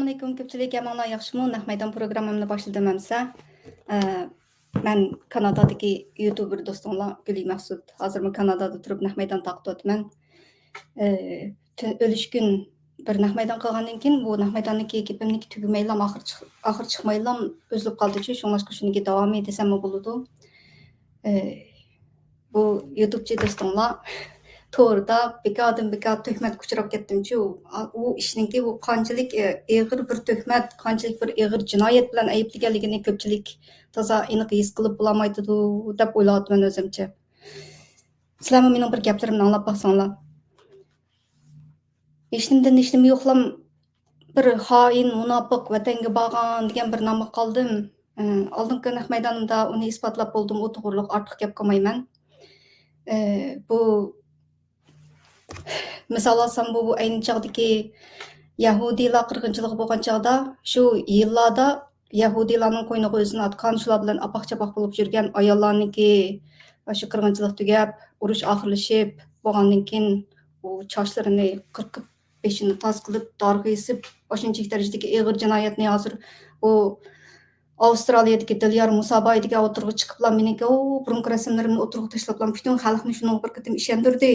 Assalamualaikum ko'pchilik yamanlar yaxshimi? Naq maydon programmamni boshladim amsa. Men Kanadadagi YouTuber do'stimlar Guli Maqsud. Hozirmi Kanadada turib naq maydon taqtyapman. O'lish kun bir naq maydon qilgandan keyin bu naq maydonniki gapimniki tugamaylam oxir chiqmaylam o'zlib qoldi-chi, shunlashqa shuniki davomiy desammi bo'ladi. Bu YouTubechi do'stimlar to'g'rida bekod tuhmatga uchrab ketdim-chi. U ishninki bu qanchalik ig'ir bir tuhmat, qanchalik bir ig'ir jinoyat bilan ayblaganligini ko'pchilik toza aniq his qilib bo'lmaydi deb o'ylayapman o'zimcha. Sizlarmi mening bir gaplarimni anglab boqsanglar. Hech nima yo'qlam bir xoin, munofiq, vatanga borgan degan bir nomga qoldim. Oldingi naq maydonimda uni isbotlab bo'ldim, u to'g'riliq ortiq gap qilmayman. Bu misol olsam bu ayni chog'dagi Yahudiylar qirg'inchiligi bo'lgan chog'da shu yillarda Yahudiylarning qo'yniga o'zini atgan, shular bilan apoq-chapoq bo'lib yurgan ayollarniki shu qirg'inchilik tugab, urush oxirlashib bo'lgandan keyin u chochlarini qirqib, beshini toz qilib, dorga esib, o'shanchalik darajadagi ig'ir jinoyatni hozir u Avstraliyadagi Dilyar Musaboy degan o'tirg'i chiqiblar meniki burungi rasmlarimni o'tirg'i tashlablar butun xalqni shuni bir qatim ishondirdi.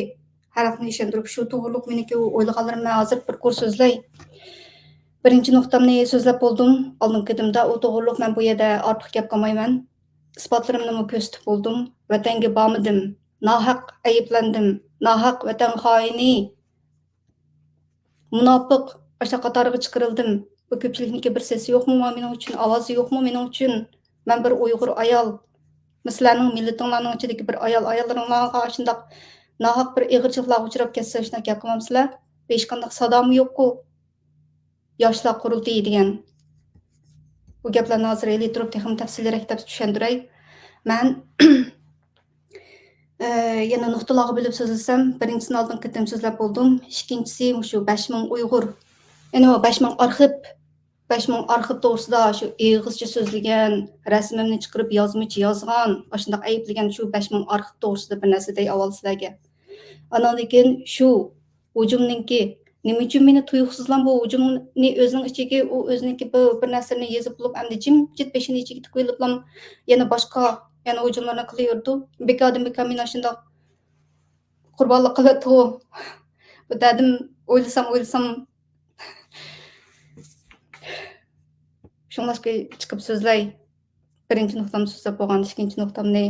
Xalqni ishondirib shu to'g'riliq meniki o'ylaganim hozir bir ko'r so'zlay. Birinchi nuqtamni so'zlab bo'ldim. Oldingidimda u to'g'riliq men bu yerda ortiq gap qilmayman. Isbotlarimni ko'rsatib bo'ldim. Vatanga bormadim. Nohaq ayblandim. Nohaq vatan xoini. Munofiq o'sha qatoriga chiqarildim. Bu ko'pchilikniki bir sesi yo'qmi mening uchun, ovozi yo'qmi mening uchun? Men bir Uyg'ur ayol. Mislarning millatinglarning ichidagi bir ayollaringlarga shundoq nohaq bir ig'irchiliklarga uchrab ketsa shunaqa gap qilmamsizlar? Hech qanday sadomi yo'q-ku. Yoshlar qurultiyi degan. Bu gaplarni hozir turib texnik tafsilroq deb tushuntiray. Men yana nuqtalarga bo'lib so'zlasam, birinchisini oldin qitim so'zlab bo'ldim. Ikkinchisi shu 5000 Uyg'ur. Ya'ni 5000 arxiv to'g'risida shu ig'izcha so'zlagan, rasmimni chiqarib yozgan, shunday ayblagan shu 5000 arxiv to'g'risida bir narsa dey avval sizlarga. Andan keyin shu hujumninki nima uchun meni tuyuqsizlan bu hujumni o'zining ichiga u o'ziniki bir narsani yezib bo'lib hamda jimjit beshini ichiga tiqiliblam yana boshqa yana hujumlarni qilyapti. Bekodim men shunday qurbonlik qiladi. Bu dadim o'ylasam shunlashqa chiqib so'zlay. Birinchi nuqtamni so'zlab bo'lgan, ikkinchi nuqtamni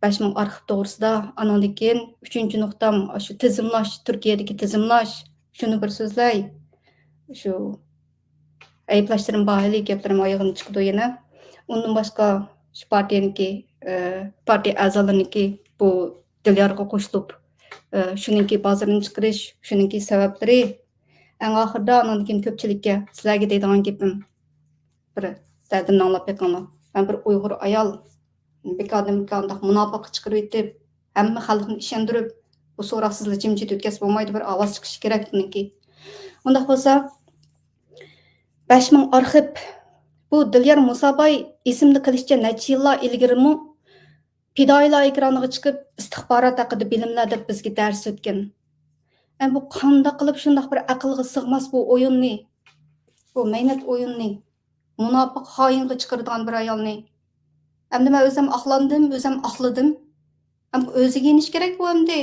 5000 arxiv to'g'risida, andan keyin uchinchi nuqtam shu tizimlash, Turkiyadagi tizimlash, shuni bir so'zlay. Shu ayblashlarım bahili gaplarim oyog'ini chiqdi yana. Undan boshqa shu partiya a'zolariniki bu Dilyarga qo'shilib, shuningki bozorini chiqarish, shuningki sabablari eng oxirida andan keyin ko'pchilikka sizlarga deydigan gapim bir dadimni anglab beqinglar. Men bir Uyg'ur ayol bekodim munofiq chiqarib etib, hamma xalqni ishontirib, bu so'roqsizlar jimjit o'tkazib bo'lmaydi, bir ovoz chiqishi kerak buniki. Undaq bo'lsa 5000 arxiv bu Dilyar Musaboy ismini qilishcha necha yillar ilgarimi fidoilar ekraniga chiqib istixborot haqida bilimlar deb bizga dars o'tgan. Bu qanday qilib shunday bir aqlga sig'mas bu o'yinni, bu mehnat o'yinni, munofiq xoinga chiqaradigan bir ayolni. Endi men o'zim aqlandim, o'zim aqladim. O'ziga yenish kerak bu endi.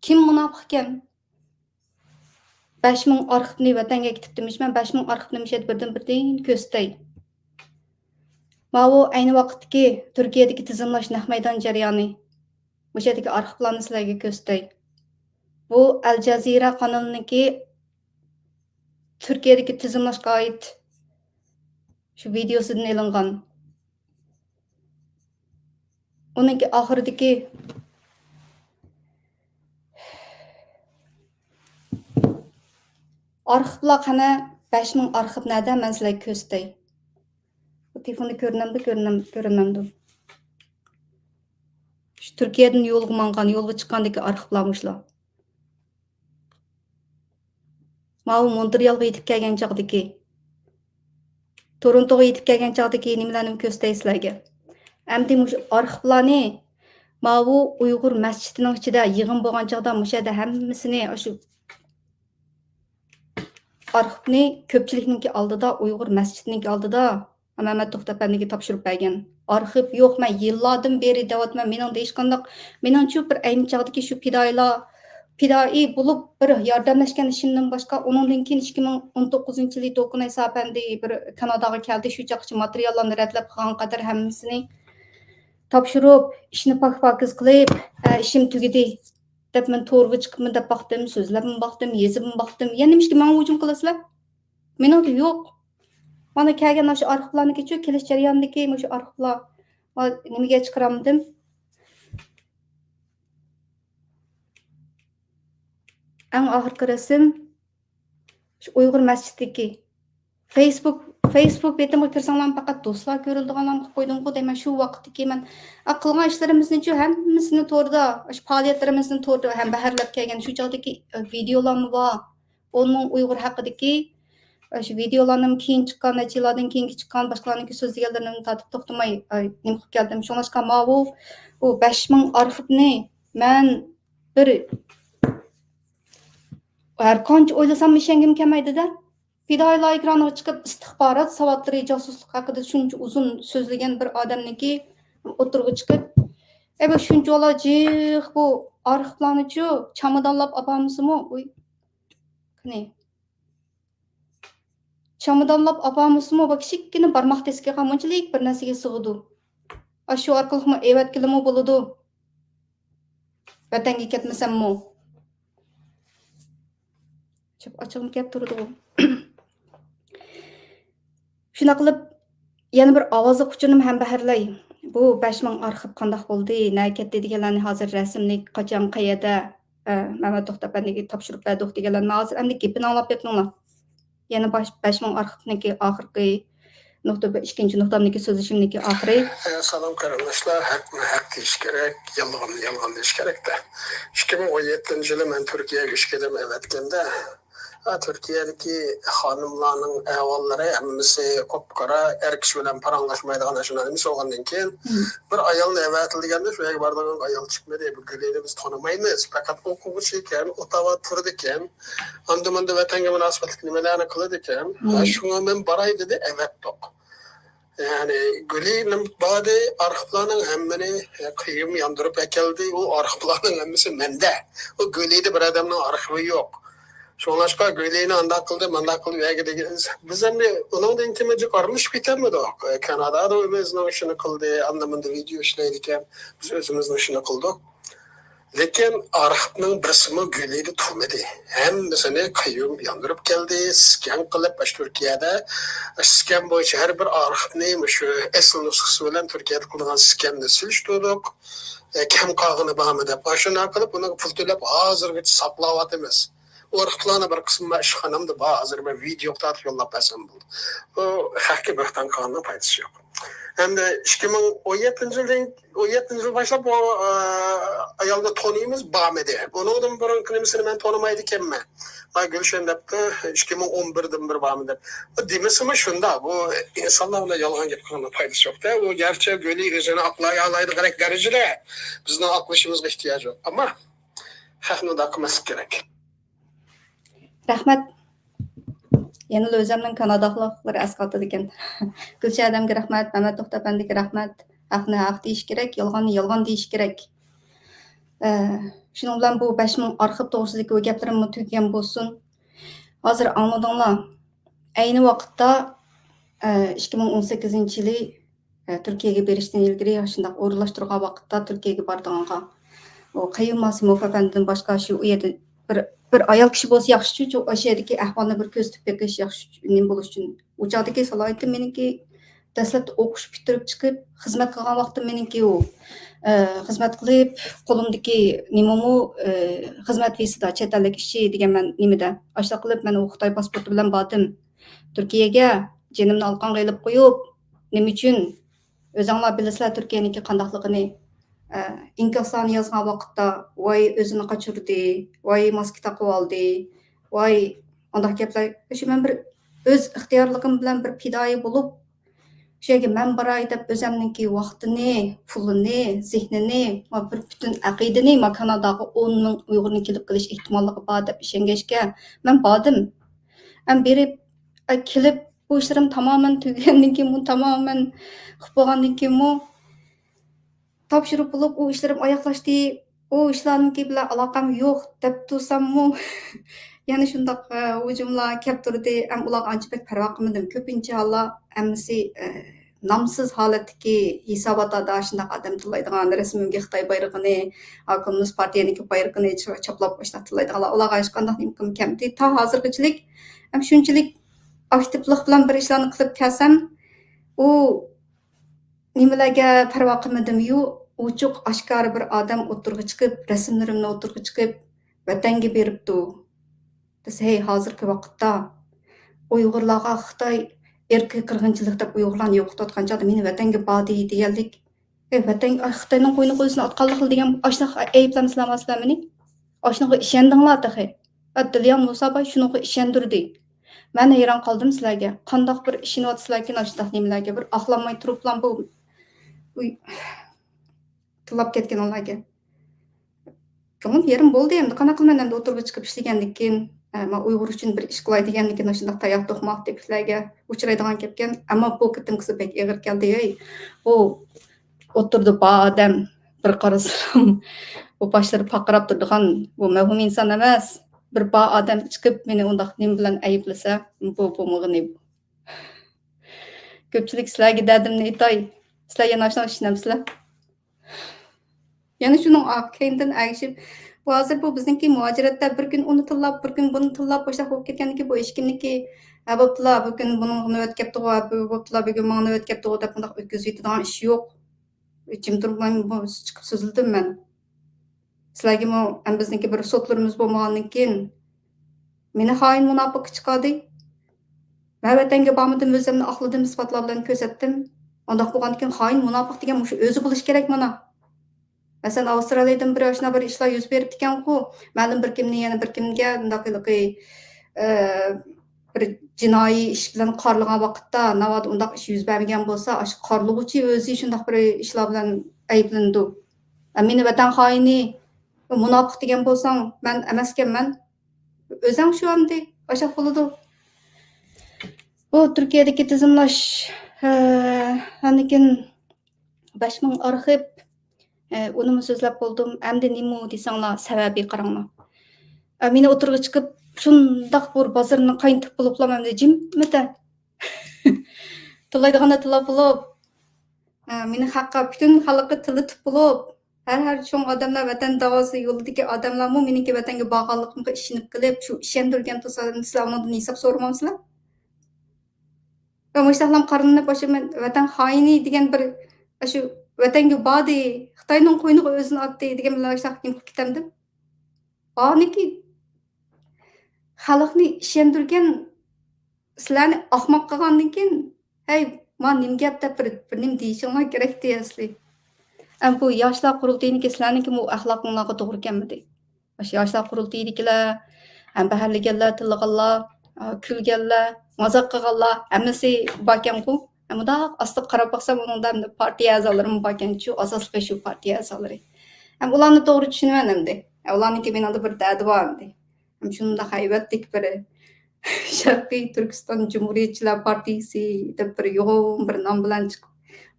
Kim munofiq ekan? 5000 arxivni vatanga ketib demiş, men 5000 arxivni mishet birdan ko'stay. Mana ayni vaqtdagi Turkiyadagi tizimlash naq maydon jarayoni. Bu yerdagi arxivlarni sizlarga ko'stay. Bu Al Jazeera kanaliniki Turkiyadagi tizimlashga oid shu videosidan elingan. Uningki oxiridagi arxivlar qana 5000 arxiv nada men sizlarga ko'stay. Bu telefonni ko'rinamdi. Shu Turkiyadan yo'lga chiqqandagi arxivlar mushlar. Mana Montrealga yetib kelgan chog'dagi, Torontoga yetib kelgan chog'dagi nimalarni ko'stay sizlarga. Endi shu arxivlarni mana bu Uyg'ur masjidining ichida yig'in bo'lgan chog'da mushada hammasini shu arxivni ko'pchilikninki oldida, Uyg'ur masjidiniki oldida Mehmet To'xta apandiga topshirib bergan. Arxiv yo'q, men yillardan beri deyapman, mening hech qanday, meningcha bir ayni chog'dagi shu fidoi bo'lib bir yordamlashgan ishimdan boshqa, uningdan keyin 2019-yili To'qinay Sapandi bir Kanadaga keldi, shu chaqchi materiallarni ratlab qilgan qadar hammasini topshirib, ishni pak-pokiz qilib, ishim tugadi deb men to'rga chiqibman deb baxtim, so'zlabim baxtim, yezibim baxtim. Yana nimashga menga hujum qilasizlar? Meningda yo'q. Mana kelgan shu arxivlarniki-chu, kelish jarayonidagi shu arxivlar nimaga chiqaramdim? Eng oxirgi rasm shu Uyg'ur masjididagi Facebook betimga kirsanglar faqat do'stlar ko'rildiganlarni qilib qo'ydimku deyman. Shu vaqtdagi men qilgan ishlarimizni-chu hammasini to'rda, shu faoliyatlarimizni to'rda ham baharlab kelgan shu chog'dagi videolarni bor. Onun Uyg'ur haqidagi shu videolarning keyin chiqqan, necha yillardan keyin chiqqan boshqalarning so'zlaganlarini tatib to'xtamay nima qilib keldim. Shunlashqa bu 5000 arxivni men bir har qancha o'ylasam ishongim kelmaydi-da. Fidoilar ekraniga chiqib istixborot savollari, josuslik haqida shuncha uzun so'zlagan bir odamniki o'tirg'i chiqib, bu shuncha olajih bu arxivlarni-chu chamadonlab opamizmi? Qani chamadonlab opamizmi? Bu kichikgina barmoq tesiga qanchalik bir narsaga sig'idi. Shu orqali evatkilimi bo'ladi. Vatanga ketmasammi? Chop ochig'im kelib turdi. Shuna qilib yana bir ovozli uchunim ham baharlay. Bu 5000 arxiv qandoq bo'ldi? Na ketdi deganlarni hozir rasmni qachon qayerda Mehmet To'xta apandiga topshirib berdik deganlarni hozir endi gapini anglab betinglar. Yana 5000 arxivniki oxirgi nokta ikkinchi nuqtamdagi so'zlashimniki oxiri. Salom qarindoshlar, haq deyish kerak, yolg'on deyish kerak-da. 2017-yili men Turkiyaga ishga ketganda, Turkiyadagi xonimlarning ahvollari hammasi qop-qora, er kishi bilan paranglashmaydigan ashunani so'g'andan keyin bir ayolni avatilganda shu yerga borgan ayol chiqmadi. Bu gulini biz tanimaymiz. Faqat o'quvchi ekan, Ottawa turdi ekan. Andimanda vatanga munosabatli nimalarni qiladi ekan. Shunga men boray dedi, avatdiq. Yani Gül'ün bazı arxivlarning hammani qiyim yandırıp ekeldi. O arxivlarning hammasi mende. O Gül'de bir adamning arxivi yo'q. Şonlaşqa Gül'ni anda qildi, manda qildi yo'q degan. Biz endi uningdan temaji qarmish bitammidik. Kanadada o'zimizni ishini qildi, andamanda video ishlaydi ekan. Biz o'zimizni ishini qildik. Lekin arxivning birisimi Gül'de turmadi. Hammasini qiyim yandırıp keldi, skan qilib Turkiyada skan bo'yicha har bir arxivni shu asl nusxasi bilan Turkiyada qilgan skanni silishtirdik. Kam qog'ini bormi deb shuna qilib uni pul to'lab hozirgacha saqlayapmiz. O arxivlarni bir qismi ishxonamda bor, hozir men video tortib yo'llab bersam bo'ldi. Bu haqiqiy baxtdan qolgan foydasi yo'q. Endi 2017-yil boshlab bu ayolni tanıymiz bormidi. Bundan burungi nimasini men tanimaydi ekanman. Gulshan debdi 2011dan bir bormi deb. Demasimi shunda bu insonlar bilan yolg'on gap qilgan foydasi yo'q-da. U garchi Guli o'zini aqlay oladigan darajada bizning aqlashimizga ehtiyoj yo'q. Ammo haqni da qilmas kerak. Rahmat. Yana o'zimning Kanadaliklar asqatadi ekan. Gulshan adamga rahmat, Mehmet To'xta apandiga rahmat. Haqni haq deyish kerak, yolg'onni yolg'on deyish kerak. Shuning bilan bu 5000 arxiv to'g'risidagi gaplarimni tugagan bo'lsin. Hozir angladinglar. Ayni vaqtda 2018-yili Turkiyaga berishdan ilgari shunday o'rinlashtirgan vaqtda Turkiyaga borganga o Qayyum Masimov apandidan boshqa shu u yerda bir ayol kishi bo'lsa yaxshi, chunki o'sha yerdagi ahvolni bir ko'z tutib beqish yaxshi nim bo'lish uchun. U chog'dagi salohiyati meniki dastlab o'qish bitirib chiqib xizmat qilgan vaqtim meniki u xizmat qilib qo'limdagi nimami xizmat vizasida chet ellik ishchi deganman nimada ashla qilib men u Xitoy pasporti bilan bordim Turkiyaga jinimni alqonga ilib qo'yib nima uchun o'zinglar bilasizlar Turkiyaniki qandaqligini inkoslarni yozgan vaqtda voy o'zini qochirdi, voy maska taqib oldi, voy undaq gaplar shu men bir o'z ixtiyorligim bilan bir fidoyi bo'lib shu yerga men boray deb o'zimniki vaqtini, pulini, zihnini va bir butun aqidani Kanadaga 10 ming Uyg'urni kelib qilish ehtimolligi bor deb ishongashga men bordim. berip kelip bu işlerim tamamen tügenden keyin tamamen qilib bo'lgandan keyin topshirib bo'lib u ishlarim oyoqlashdi. O ishlarniki bilan aloqam yo'q deb tursammu yana shundoq hujumlar kelib turdi. Ularga ancha pek parvo qilmadim. Ko'pincha hollar hammasi nomsiz holatdagi hisobotlarda shundoq odam tillaydigan rasmimga Xitoy bayrog'ini, Kommunist partiyaniki bayrog'ini choplab ishlatlaydiganlar. Ularga hech qanday imkon kamdi. Ta hozirgachilik shunchalik aktivlik bilan bir ishlarni qilib kelsam, u nimalarga parvo qilmadim-yu, ochiq oshkora bir odam o'tirg'i chiqib, rasmlarimni o'tirg'i chiqib, vatanga beribdi. Desa, hey, hozirgi vaqtda Uyg'urlarga Xitoy erki qirg'inchilik deb Uyg'urlarni yo'qotayotgan chog'da meni vatanga bordi deganlik. Vatan Xitoyning qo'yni qo'ysini otqanlik degan ashliq ayblamsizlar meni. Ashunga ishondinglar tahi. Dilyan Musabay shunga ishondirdi. Men hayron qoldim sizlarga. Qandoq bir ishinyapsizlarki, ashundoq nimalarga bir oqlanmay turiblan bu tilab ketgan ularga. Ko'nglim yerim bo'ldi endi. Qanaqa qilman endi o'tirib chiqib ishlagandan keyin men Uyg'ur uchun bir ish qilay degandan keyin shundoq tayoq to'qmoq deb sizlarga uchraydigan kelgan. Ammo bu qitimkisi pek ig'ir keldi. Bu o'tirdi bu odam bir qarasam bu boshlari paqirab turadigan bu mavhum inson emas. Bir ba odam chiqib meni undaq nim bilan ayblasa, bu bo'lmag'ini. Ko'pchilik sizlarga dadimni aytay. Sizlar yana shuni ishlamsizlar. Yani şunun kendinden erişip hozir bu bizniki muaciratda bir gün uni tillab, bir gün buni tillab boshqa bo'lib ketganniki bu eshikimniki bo'ptilar, bu kun buni navbat kelibdi, bo'ptilar, bugun mana navbat kelibdi deb bundoq o'tkazib yetadigan ish yo'q. Jim turmay chiqib so'zildim men. Sizlarga bizniki bir sotlarimiz bo'lmagandan keyin meni xoin munofiq chiqadi. Men vatanga bormadim, o'zimni aqladim, isbotlar bilan ko'rsatdim. Undoq bo'lgandan keyin xoin munofiq degan shu o'zi bo'lish kerak mana. Mesela Avustralya'dan bir aşına bir işler yüz berip diken ku, ma'lum bir kimni yana bir kimga undaqılıqı bir jinoiy ish bilan qorlagan vaqtda navod undaq ish yuz bermagan bo'lsa, shu qorlug'uchi o'zi shundaq bir ishlar bilan ayblandi. Meni vatan xoini, munofiq degan bo'lsang, men emaskanman. O'zing shu amdi, o'sha bo'ladi. Bu Turkiyadagi tizimlash anikin 5000 arxiv Onu so'zlab bo'ldim. Endi nima desanglar, sababi qaranglar. Meni o'tirg'i chiqib, shundoq bir bozorni qaytib bo'liblar, endi jimmida. Tillaydiganda tillab bo'lib, meni haqqa butun xalqqa tilitib bo'lib, har cho'ng odamlar vatan davosi yo'lidagi odamlarmi meniki vatanga bog'liqligimga ishonib qilib, shu ishondirgan sizlar undan hisob so'ramamsizlar? Va mushtaxlam qarinni boshim vatan xoini degan bir shu vatanga bordi, Xitoyning qo'yniga o'zini otdi degan bilan shaqtim qilib ketamdim. Aniki xalqni ishondirgan sizlarni ahmoq qilgandan keyin, hey, men nim gap deb bir nim deyishinglar kerak deyasizlar. Bu yoshlar qurultayiniki sizlarniki bu axloqinglarga to'g'ri kelmadi. O'sha yoshlar qurultayidikilar, baharlaganlar, tillaganlar, kulganlar, mazoq qilganlar, hammasi borkan-ku. Amda asli qarab baxsam onundan partiya a'zolarim borkan-chu, asosli shu partiya a'zolari. Ularni to'g'ri tushunaman endi. Ularniki menada bir dadi bor endi. Shunda haybatlik bir Sharqiy Turkiston Cumhuriyetçiler Partisi deb bir yo'g'on bir nom bilan chiqib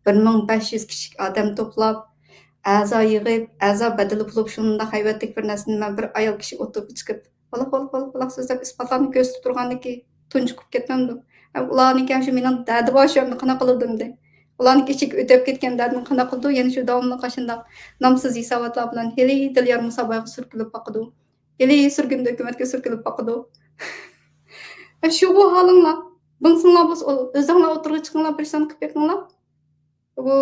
1500 kishi odam to'plab, a'zo yig'ib, a'zo badali bo'lib shunda haybatlik bir narsani men bir ayol kishi o'tirib chiqib, "Bala so'zlab isbotlarni ko'rsatib turgandiki, tunchiqib ketmamdim." Ularniki shu mening dadi bor shuni qanaqa qildim de. Ularniki ichik o'tib ketgan dadini qanaqa qildi, yana shu davomli qashindaq nomsiz hisobotlar bilan heli Dilyar Musaboyga surkilib boqdi. Heli surgunda hukumatga surkilib boqdi. Shu bu halinglar. Bunsinlar biz o'zinglar o'tirib chiqinglar, birsan qilib beringlar. Bu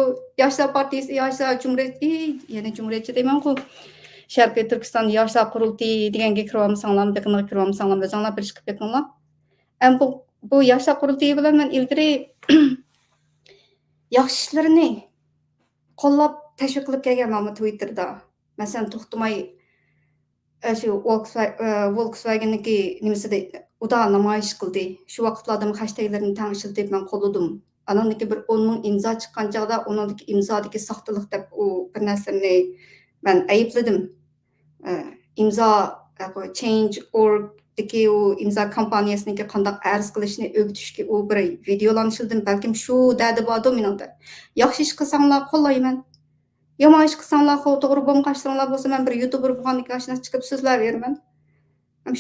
Yoshlar Partiyasi, Yoshlar Cumhuriyeti, yana Cumhuriyetçi deyman-ku. Sharqiy Turkiston Yoshlar Qurultiyi deganga kiryapsanglar, beqinga kiryapsanglar, o'zinglar bir ish qilib beringlar. Bu Yoshlar Qurultiyi bilan men ilgari yaxshi ishlarini qo'llab tashviq qilib kelganman Twitterda. Masalan, to'xtamay shu Volkswagen'niki nimasida uda namoyish qildi. Shu vaqtlarda hashtaglarni tanishtirib men qo'lladim. Anandaki bir 10 ming imzo chiqqan chog'da uningdagi imzodagi soxtalik deb u bir narsani men aybladim. Imzo change.org deki o imza kampaniyasınınki qandaq arz qilishni o'rgatishga u bir videolanishildim balkim shu dadi bordu meningda. Yaxshi ish qilsanglar qo'llayman. Yomon ish qilsanglar to'g'ri bo'lmaqashtiringlar bo'lsa men bir youtuber bo'lgandan keyin ashuna chiqib so'zlayveraman.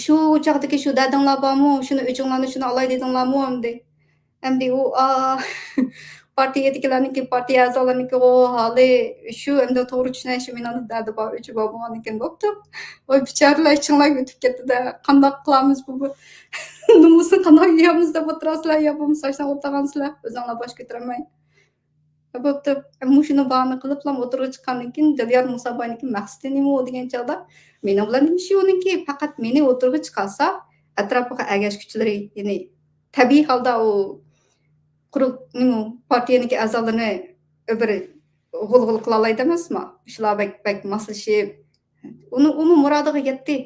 Shu chog'dagi shu dadinglar bormi? Shuni o'chinglarni shuni olay dedinglarmi endi? Endi u partiyadagilarniki partiya a'zolarniki o holi shu endi to'g'ri tushunishi mening dadi bor o'chi bor bo'lgandan keyin bo'pti. Voy bichoralar ichinglar o'tib ketdi-da. Qandoq qilamiz bu? Numusni qandoq yeyamiz deb o'tirasizlar yo bo'lmasa ashuna o'tirgansizlar. O'zinglar bosh ko'tarmay. Bo'pti. Shuni bahona qiliblam o'tirib chiqqandan keyin Dilyor Musoboyniki maqsadi nima degan chog'da mening bilan ishi yo'qki faqat meni o'tirib chiqarsa atrofiga agashkuchilari ya'ni tabiiy holda u quruq nima partiyaniki a'zolarini bir g'ulg'ul qila oladi emasmi? Shular bak moslashib uni murodiga yetdi.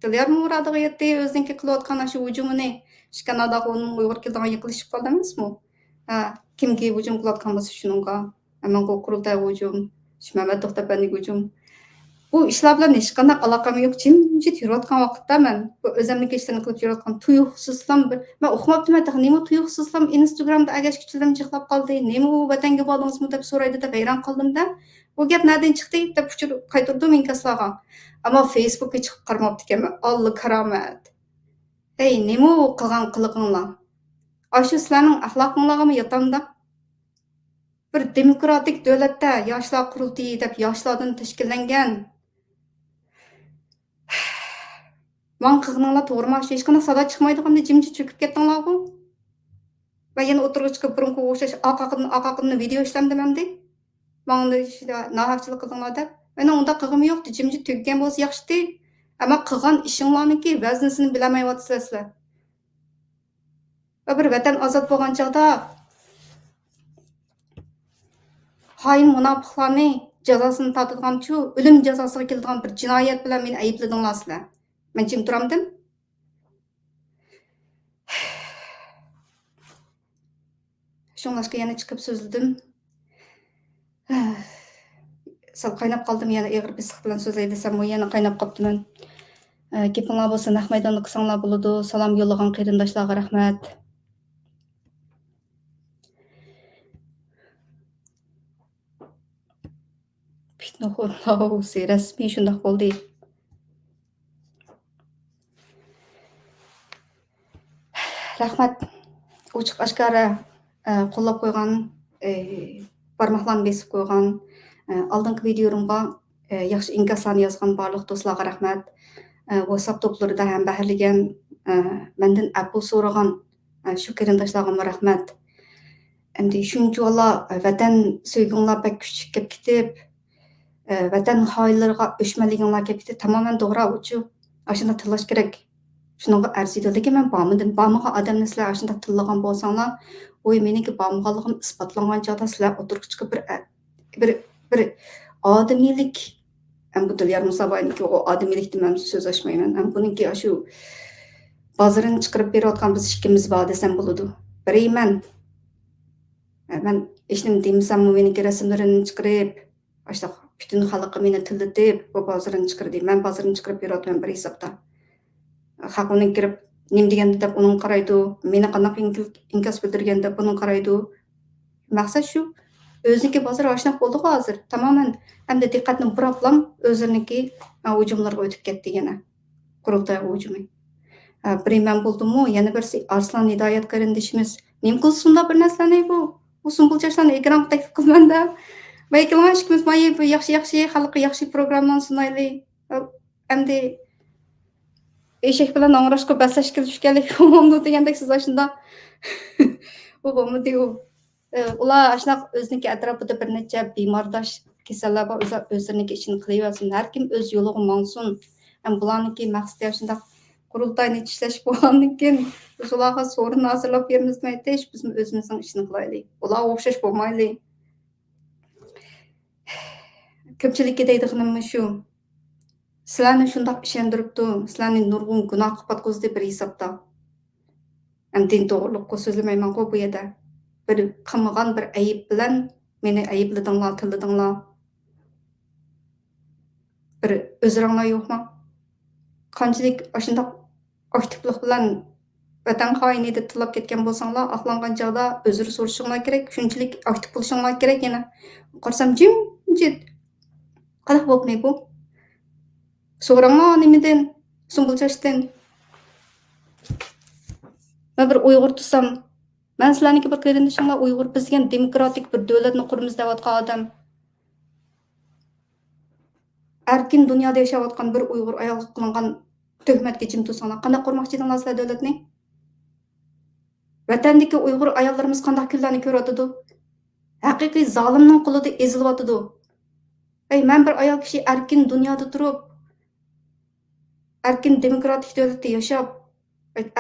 Dilyor murodiga yetdi o'ziniki qilayotgan shu hujumini shu Kanadaga uning Uyg'ur tildan yiqilishib qoldi emasmi? Kimki hujum qilayotgan bo'lsa shuningga ammo bu qurultay hujum, Mamat To'xtapanlik hujum. Bu ishlar bilan hech qanday aloqam yo'q. Jimjit yurayotgan vaqtda men bu o'zimniki ishlarni qilib yurayotgan tuyuqsizlam men o'qimabdiman nima tuyuqsizlam Instagramda agashkichilarim jiqlab qoldi. Nima u vatanga bordingizmi deb so'raydi deb hayron qoldim-da. Bu gap nereden chiqdi deb uchur qaytardim inkaslarga. Ammo Facebookga chiqib qarmabdi ekanman. Alloh karomat. Ey, nima u qilgan qilig'inglar? Aşı sizlarning axloqinglarga yotamda bir demokratik davlatda yoshlar qurultiyi deb yoshlardan tashkillangan man qilganinglar to'g'rimi? Hech qanday sado chiqmaydiganda jimjit cho'kib ketdinglar-ku. Va yana o'tirib chiqib burunga o'xshash oqaqimni video ishlamdimamdi. Manga nohaqchilik qildinglar deb. Meni unda qilg'im yo'qdi. Jimjit tuggan bo'lsa yaxshidi. Ammo qilgan ishinglarniki vaznisini bilmayapsizlar. Va bir vatan ozod bo'lgan chog'da xoin munofiqlarni jazosini tortadigan shu o'lim jazosiga keladigan bir jinoyat bilan meni aybladinglar sizlar. Men jim turamdim. Shunlashga yana chiqib so'zladim. Sal qaynab qoldim, yana ig'ir bisiq bilan so'zlay desam, yana qaynab qoptiman. Gapinglar bo'lsa naq maydonda qilsanglar bo'ladi. Salom yo'llagan qarindoshlarga rahmat. Fitnaxo'rlar rasmiy shundoq bo'ldi. Rahmat. Ochiq oshkora qo'llab qo'ygan, barmoqlarni besib qo'ygan, oldingi videomga yaxshi inkaslarni yozgan barliq do'stlarga rahmat. WhatsApp to'plarida ham bahirlagan, mendan apple so'ragan shu qarindoshlarga rahmat. Endi shunchalar vatan sevginglar pek kuchib ketib, vatan xoinlariga o'shmaliginglar ketib, tamoman to'g'ri uchu. Ashunda tillash kerak. Shuningga arziydiligim men bormidim. Bormagan odamni sizlar ashunda tillagan bo'lsanglar, o'y meniki bormaganligim isbotlangan chog'da sizlar o'tirib chiqib bir odamiylik bu Dilyor Musoboyniki o odamiylikdan men so'z ochmayman. Buniki shu bozorini chiqarib berayotgan biz ikkimiz bor desam bo'ladi. Birayman. Men hech nima demasam, meniki rasmlarini chiqarib, ashta butun xalqqa meni tillatib, bu bozorini chiqardi. Men bozorini chiqarib berayotgan bir hisobda. Xalqning kirib nim deganda deb uning qaraydi, meni qanday inkas bildirgan deb uning qaraydi. Maqsad shu, o'ziniki bozor oshnoq bo'ldi hozir. Tamoman endi diqqatni burablam o'ziniki hujumlarga o'tib ketdi yana. Qurultay hujumi. Birman bo'ldimi, yana birsi Arslan Hidoyat qarindishimiz. Nim qilsinlar bir narsalarni bu. Usun bulchashlarni ekranga taklif qilmanda. Va ikkalamiz bu yaxshi xalqqa yaxshi programmani sunaylik. Endi eshak bilan o'ngrashga baslashga tushganlik bo'ldi degandek siz ashunda bu bo'lmadi u. Ular ashunaq o'ziniki atrofida bir necha bemordosh kasallar bor, o'zlarining ishini qilaversin. Har kim o'z yo'liga monsun. Bularniki maqsadi ashunda qurultayni ishlash bo'lgandan keyin biz ularga so'rin hozirlab beramiz demay, biz o'zimizning ishini qilaylik. Ular o'xshash bo'lmaylik. Ko'pchilikka deydiganim shu. Sizlarni shundoq ishontiribdi, sizlarni nurg'un gunoh qilib atqizdi bir hisobda. Din to'g'riliqqa so'zlamayman-ku bu yerda. Bir qilmagan bir ayib bilan meni aybladinglar, tilladinglar. Bir o'zringlar yo'qmi? Qanchalik ashundoq aktivlik bilan vatan haini deb tilab ketgan bo'lsanglar, aqlangan chog'da uzr so'rashinglar kerak, shunchalik aktiv bo'lishinglar kerak yana. Qarasam jimjit. Qanaqa bo'lmaydi bu? So'ranglar nimadan? Sumbulchashdan. Men bir Uyg'ur tutsam, men sizlarniki bir qarindishinglar Uyg'ur biz degan demokratik bir davlatni quramiz deyotgan odam. Erkin dunyoda yashayotgan bir Uyg'ur ayolga qilingan tuhmatga jim tursanglar, qanday qurmoqchi edinglar sizlar davlatni? Vatandagi Uyg'ur ayollarimiz qanday kunlarni ko'rotidi? Haqiqiy zolimning qo'lida ezilyotidi. Men bir ayol kishi erkin dunyoda turib, erkin demokratik davlatda yashab,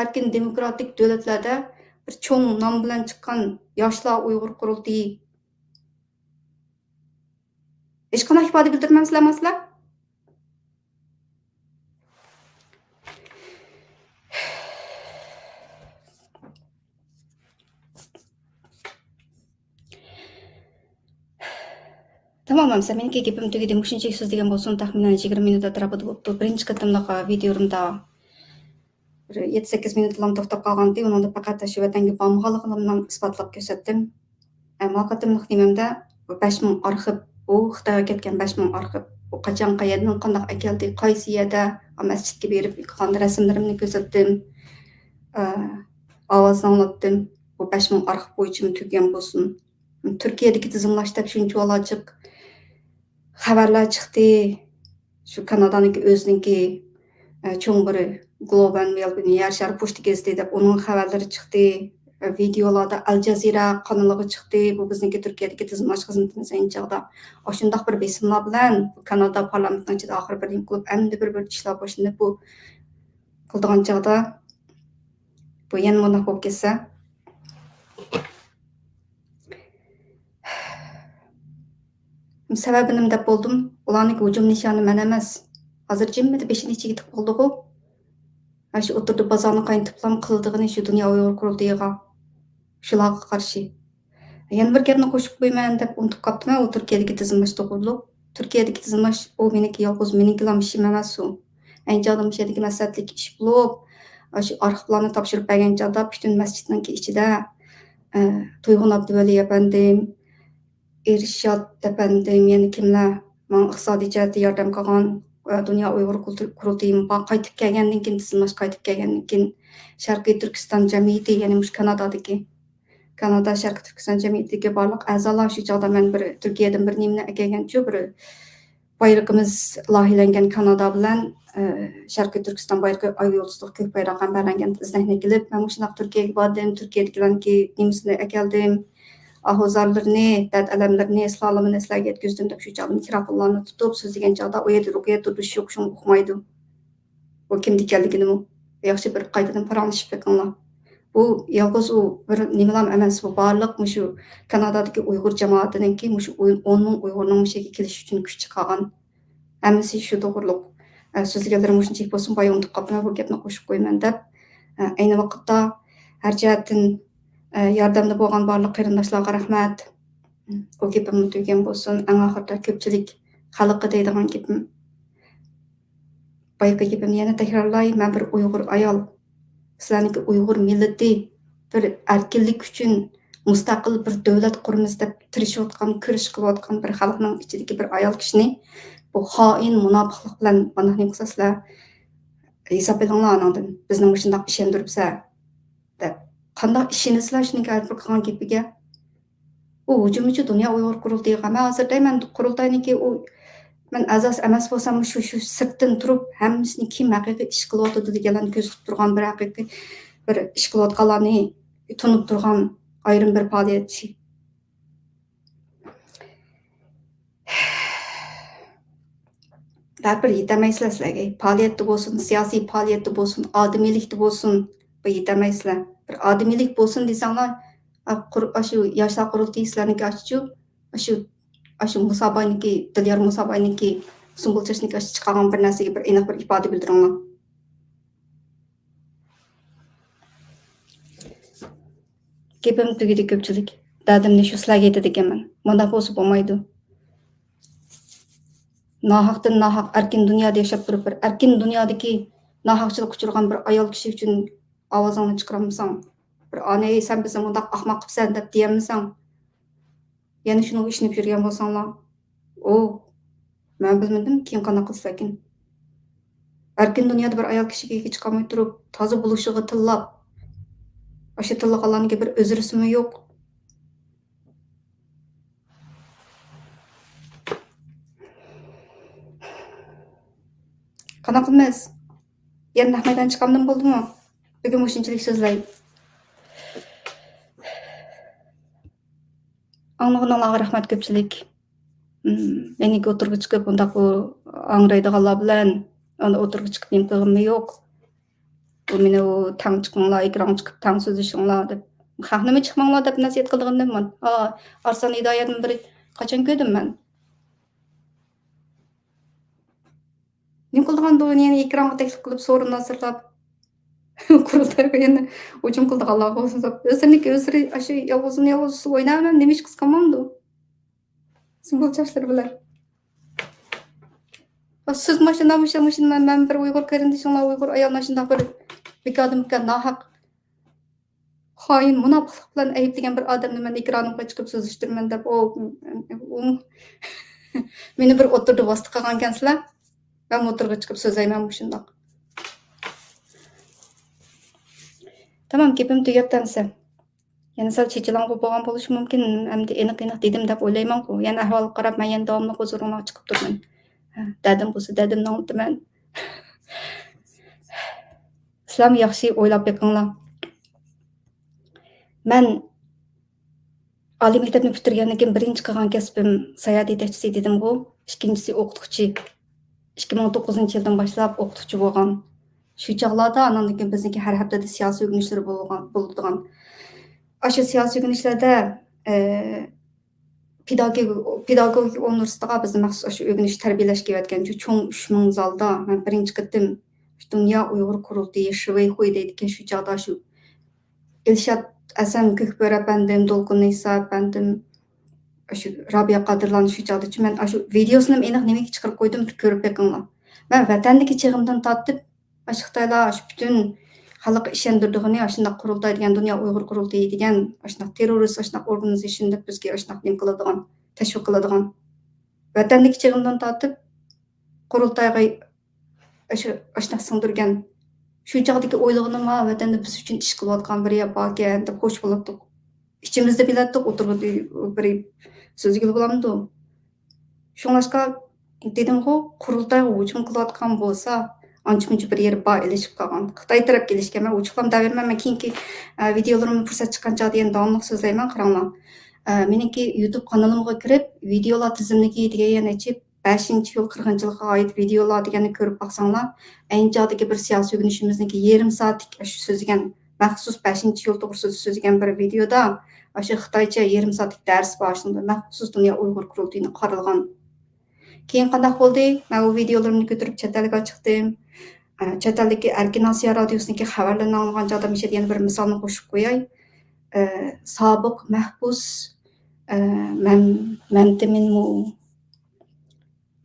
erkin demokratik davlatlarda bir cho'ng nom bilan chiqqan yoshlar Uyg'ur qurultiyi. Hech qanday ifoda bildirmaysizlar? Tamam, meniki gapim tugadi. Shunchalik so'zlagan bo'lsin, taxminan 20 minut atrofida bo'libdi. Birinchi qatimliq videomda 7-8 minutlar to'xtab qolgandi. Unda faqat shu vatanga bormaganligimni isbotlab ko'rsatdim. Ammo qatimliq nimamda 5000 arxiv, u Xitoyga ketgan 5000 arxiv. U qachon qayerdan qanday akeldi, qaysi yerda masjidga berib yıkgan rasmlarimni ko'rsatdim. Ovozni anglatdim. Bu 5000 arxiv bo'yicha tugagan bo'lsin. Turkiyadagi tizimlash deb shuncha ochiq xabarlar chiqdi. Shu Kanadaniki o'ziniki cho'ng bir Global Mail yer shar pochta gazeti deb uning xabarlari chiqdi. Videolarda Al Jazeera kanaliga chiqdi. Bu bizniki Turkiyadagi tizimlash xizmatimiz enchaqda. Shundoq bir besimlar bilan Kanada parlamentining ichida oxir bir qilib endi bir ishlar boshlanib bu qildigan chog'da bu yana bunday bo'lib ketsa sababini deb bo'ldim. Ularning hujum nishoni men emas. Hozir jimmidi beshini ichiga yetib qoldi-ku. Shu o'tirdi bozorni qaynitiblam qildig'ini shu dunyo Uyg'ur qurultiyiga. Shularga qarshi. Yana bir gapni qo'shib qo'yman deb unutib qolibman. U Turkiyadagi tizimlash to'g'riliq. Turkiyadagi tizimlash u meniki yolg'iz menikilam ishim emas u. Anjadam shedagi maslahatlik ish bo'lib, shu arxivlarni topshirib bergan chog'da butun masjidning ichida To'yg'un Abduvali apandim, Irshad apandim, yana kimlar men iqtisodiy jihatda yordam qilgan Dunyo Uyg'ur qurultayim qaytib kelgandan keyin tizimlash qaytib kelgandan keyin Sharqiy Turkiston jamiyati, ya'ni mush Kanadadagi Kanada Sharqiy Turkiston jamiyatiga bog'liq a'zolar shu chog'da men bir Turkiyadan bir nimani kelgancha bir bayrog'imiz loyihalangan Kanada bilan Sharqiy Turkiston bayrog'i ay yulduzli ko'k bayrog'dan berlangan izlashni kelib, men shunaq Turkiyaga bordim, Turkiyadagilarni nimasini akeldim. Ahozarlarni, dard alamlarni, islolimini sizlarga yetkazdim deb shu chog'da mikrofonlarni tutib so'zlagan chog'da u yerda ruqya turish yo'q, shuni uqmaydi. Bu kim ekanligini yaxshi bir qaytadan paranglashib beqinglar. Bu yolg'iz u bir nimalar emas, bu barliq shu Kanadadagi Uyg'ur jamoatininki shu 10 ming Uyg'urning mushaga kelish uchun kuch chiqargan. Hammasi shu to'g'riliq. So'zlaganlarim shunchalik bo'lsin, boya unutib qoldim, bu gapni qo'shib qo'yman deb. Ayni vaqtda har jihatdan yordamda bo'lgan barliq qarindoshlarga rahmat. O gapim tugagan bo'lsin. Eng oxirida ko'pchilik xalqqa deydigan gapim. Boyagi gapimni yana takrorlay, men bir Uyg'ur ayol. Sizlarniki Uyg'ur millati bir erkinlik uchun mustaqil bir davlat quramiz deb tirishayotgan, kirish qilayotgan bir xalqning ichidagi bir ayol kishini bu xoin, munofiqlik bilan mana nima qilsizlar hisob qilinglar anandan. Bizning shundoq ishontiribsa deb. Qanday ishinizlar shuning har bir qilgan gapiga? U hujumchi dunyo Uyg'ur qurultiyiga. Men hozir deyman qurultayniki u men asos emas bo'lsam shu sirtdan turib hammasini kim haqiqiy ish qilyotdi deganlarni ko'zib turgan bir haqiqiy bir ish qilayotganlarni tunib turgan ayrim bir faoliyatchi. Baribir yetamaysizlar sizlarga. Faoliyatda bo'lsin, siyosiy faoliyatda bo'lsin, odamiylikda bo'lsin, bu yetamaysizlar. Bir odamiylik bo'lsin desanglar, shu yoshlar qurultiyi sizlarniki shu Musobayniki, Dilyar Musobayniki, Sumbulchashniki chiqargan bir narsaga bir aniq bir ifoda bildiringlar. Gapim tugadi ko'pchilik. Dadimni shu sizlarga aytadi ekanman. Bunda bo'lsa bo'lmaydi. Nohaqdan nohaq erkin dunyoda yashab turib bir erkin dunyodagi nahaqçılık uchurgan bir ayol kishi uchun ovozingni chiqarmasan, bir ana sen bizni bundaq ahmoq qilibsan deb deyolmasang, yana shuni ishinib yurgan bo'lsanglar, men bilmadim keyin qanaqa qilsa ekan. Erkin dunyoda bir ayol kishiga hech qolmay turib, toza bo'lishiga tillab, o'sha tillaganlarga bir o'zirisimi yo'q. Qanaqa emas? Yana nahmaydan chiqamdan bo'ldimi? Bugun shunchalik so'zlay. Anglag'anlarga rahmat ko'pchilik. Meniki o'tirg'i chiqib bundaq bu angraydiganlar bilan ana o'tirg'i chiqib nima qilganim yo'q. Bu meni u tang chiqinglar, ekran chiqib tang so'zlashinglar deb. Xahnimi chiqmanglar deb nasihat qilganman. Arslon Hidoyatning biri qachon ko'rdim men? Nima qilgan dunyoni ekranga taklif qilib so'rin nasirlab qurultayga yana hujum qildiganlarga o'zlab. O'zimniki o'zri shu yolg'iz o'ynayman, nima ish qilganmandu? Simbol chashlar bilan. Siz mashina men bir Uyg'ur qarindishinglar, Uyg'ur ayollar shunday bir bekodimga nahaq xoin munofiqlik bilan ayblagan bir odamni men ekranimga chiqib so'zlashtirman deb meni bir o'tirdi vosita qilgan ekansizlar. Ben o'tirg'i chiqib so'zlayman shundoq. Tamam, gapim tugatdansa. Yana sal chechilanib bo'lgan bo'lishi mumkin. Endi aniq dedim deb o'ylayman-ku. Yana ahvol qarab men yana davomli huzurimga chiqib turman. Dadim bo'lsa dadimni unutaman. Sizlar yaxshi o'ylab beqinglar. Men oliy maktabni bitirgandan keyin birinchi qilgan kasbim sayyohat yetakchisi dedim-ku. Ikkinchisi o'qituvchi. 2009-yildan boshlab o'qituvchi bo'lgan. Shu chog'larda anandan keyin bizniki har haftada siyosiy o'rganishlar bo'ladigan. Shu siyosiy o'rganishlarda pedagogik universitetga bizni maxsus shu o'rganish tarbiyalash kelayotgan cho'ng 3000 zalda men birinchi qitim Dünya Uyg'ur qurultiyi Shveyxuy deydigan shu chog'da shu Elshad Asan Ko'kbör apandim, Dolqun Nisa apandim, shu Rabia Qadirlan shu chog'da men shu videosini aniq nimaga chiqarib qo'ydim bir ko'rib beqinglar. Men vatandagi chig'imdan tortib shu Xitoylar shu butun xalq ishondirdig'ini shunday qurultay degan Dünya Uyg'ur qurultiyi degan shunday terrorist shunday organization deb bizga shunday nim qiladigan, tashviq qiladigan. Vatandagi chig'imdan tortib qurultayga shunday singdirgan. Shu chog'dagi o'ylag'anim vatanda biz uchun ish qilayotgan bir yer bor ekan deb xo'sh bo'ldik. İçimizde biletdik o'tirg'idi bir so'zga bo'lamdi. Shunlashqa dedim-ku, qurultayga hujum qilayotgan bo'lsa, ancha-muncha bir yer bor ilishib qolgan. Xitoy taraf kelishgan men uchiqlam daverman, men keyingi videolarimni fursat chiqqan chog'da yana davomli so'zlayman, qaranglar. Meniki YouTube kanalimga kirib, videolar tizimligi degan ochib 5-yil 40-yilga oid videolar deganni ko'rib baqsanglar, ayniqchadagi bir siyosiy o'rganishimizniki yarim soatlik shu so'zgan maxsus 5-yil to'g'risida so'zgan bir videoda shu Xitoycha yarim soatlik dars boshida maxsus Dünya Uyg'ur qurultiyini qaralgan. Keyin qanday bo'ldi? Men bu videolarimni ko'tarib chet elga chiqdim. Chet eldagi Erkin Osiyo radiosiniki xabarlarni olgan joyda yana bir misolni qo'shib qo'yay. Sobiq mahbus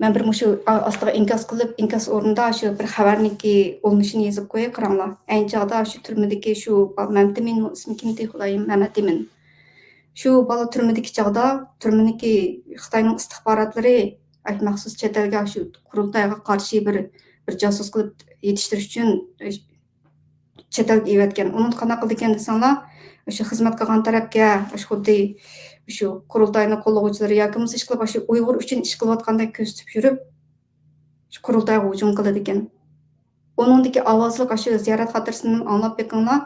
men bir shu ostiga inkos qilib, inkos o'rnida shu bir xabarniki olinishini yozib qo'yay, qaranglar. Ayni chog'da shu turmadagi shu Mamtimin ismi kim edi, Xudoyim, Mamatimin. Shu bola turmadagi chog'da turmaniki Xitoyning istixborotlari maxsus chet elga shu qurultayga qarshi bir josus qilib yetishtirish uchun chet elga evatgan. Uni qanaqa qildi ekan desanglar, shu xizmat qilgan tarafga xuddi shu qurultayni qo'llovchilari yoki ish qilib shu Uyg'ur uchun ish qilayotgandek ko'rsatib yurib, shu qurultayga hujum qiladi ekan. Uningdagi ovozliq shu ziyorat xotirasini anglab beqinglar.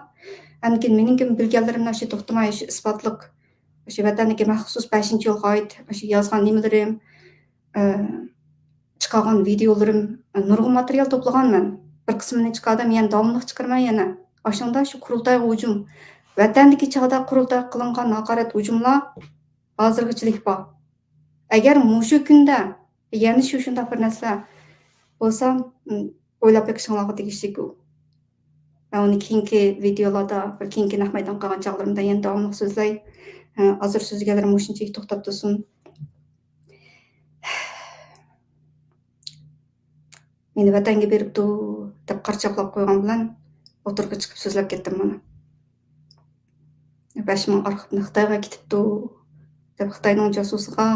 Ankin meningki bilganlarimni shu to'xtamay shu isbotliq shu vatandagi maxsus 5-yilga oid shu yozgan nimalarim, chiqargan videolarim, nurg'un material to'plaganman. Bir qismini chiqardim, yana davomli chiqarman yana. Oshunda shu qurultayga hujum, vatandagi chog'da qurultay qilingan haqorat hujumlar hozirgachilik bor. Agar mushu kunda yana shunday bir narsa bo'lsa, o'ylab beqishinglarga tegishli-ku. Ben uni keyingi videolarda, bir keyingi nahmaydan qolgan chog'larimda yana davomli so'zlay. Hozir so'zgalarim shunchalik to'xtab tursin. meni vatanga beribdi deb qarchaplab qo'ygan bilan o'tirga chiqib so'zlab ketdim mana. 5 ming arxivni Xitoyga ketibdi deb Xitoyning josusiga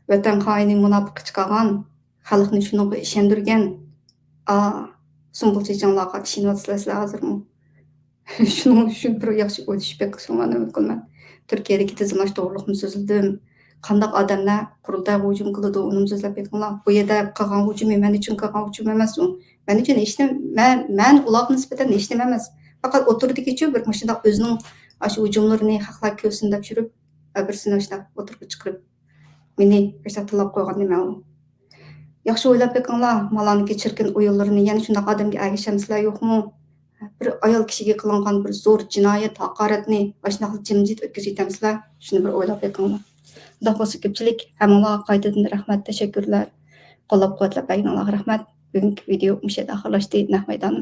vatan xoini munofiq chiqargan, xalqni shunga ishondirgan sumbulchijanglarga ishonyapsizlar hozirmi? Shuning uchun bir yaxshi o'tishib qilishimni umid qilaman. Turkiyadagi tizimlash to'g'riliqni so'zladim. Qandaq odamlar qurultayga hujum qiladi, uni so'zlab ketganlar. Bu yerda qilgan hujumi men uchun qilgan hujum emas u. Men uchun hech men ularga nisbatan hech nima emas. Faqat o'tirdiki bir mashina o'zining shu hujumlarini xalqlar ko'rsin deb yurib, birsini ishlab o'tirib chiqarib meni ko'rsatib qo'ygan nima u. Yaxshi o'ylab bekinglar, malaniki chirkin o'yinlarini yana shunday odamga agishamsizlar yo'qmi? Bir ayol kishiga qilingan bir zo'r jinoyat, haqoratni ashunday jimjit o'tkazib yetamsizlar? Shuni bir o'ylab bekinglar. Xudo xohlasa ko'pchilik hammaga qaytadan rahmat, tashakkurlar. Qo'llab-quvvatlab berganlarga rahmat. Bugungi video o'sha oxirlashdi. Naq maydon